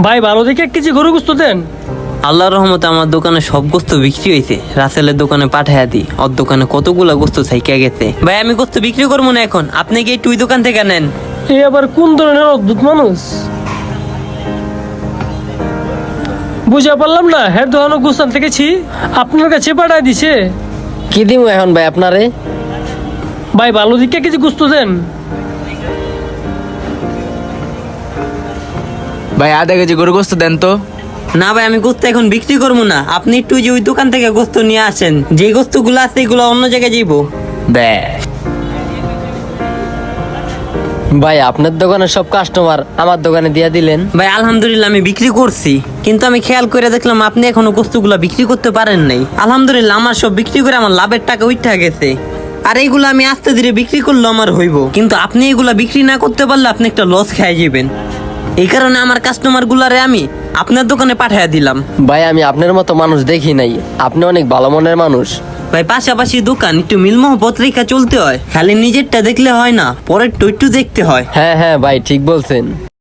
ভাই ভালো দেখে 1 কেজি গরু গোস্ত দেন। আল্লাহর রহমতে আমার দোকানে সব গোস্ত বিক্রি হয়েছে। রাসেলের দোকানে পাঠাইয়া দিই, ওর দোকানে কতগুলা গোস্ত থাইকা গেছে। ভাই আমি গোস্ত বিক্রি করবো না এখন, আপনি কি একটু ওই দোকান থেকে নেন। এই আবার কোন ধরনের অদ্ভুত মানুষ, বুঝা পারলাম না। হ্যাঁ দোকানে গোস্ত আনতে গেছি, আপনার কাছে পাঠায় দিছে। কি দিব এখন ভাই আপনারে? ভাই ভালো দেখে 1 কেজি গোস্ত দেন। ভাই আধা কেজি গরু গোস্ত দেন তো। না ভাই আমি গোস্ত এখন বিক্রি করবো না, আপনি একটু যে ওই দোকান থেকে গোস্ত নিয়ে আসেন। যে গোস্ত গুলো আছে এগুলো অন্য জায়গায় যাইবো। দে ভাই আপনার দোকানের সব কাস্টমার আমার দোকানে দিয়ে দিলেন। ভাই আলহামদুলিল্লাহ আমি বিক্রি করছি, কিন্তু আমি খেয়াল করে দেখলাম আপনি এখনো গোস্তগুলা বিক্রি করতে পারেন নাই। আলহামদুলিল্লাহ আমার সব বিক্রি করে আমার লাভের টাকা উঠা গেছে। আর এইগুলো আমি আস্তে ধীরে বিক্রি করলে আমার হইব, কিন্তু আপনি এগুলা বিক্রি না করতে পারলে আপনি একটা লস খেয়ে যাবেন। এই কারণে আমার কাস্টমার গুলারে আমি আপনার দোকানে পাঠাইয়া দিলাম। ভাই আমি আপনার মতো মানুষ দেখি নাই, আপনি অনেক ভালো মনের মানুষ। ভাই পাশাপাশি দোকান একটু মিল মহব্বত রেখা চলতে হয়, খালি নিজেরটা দেখলে হয় না, পরের একটু দেখতে হয়। হ্যাঁ হ্যাঁ ভাই ঠিক বলছেন।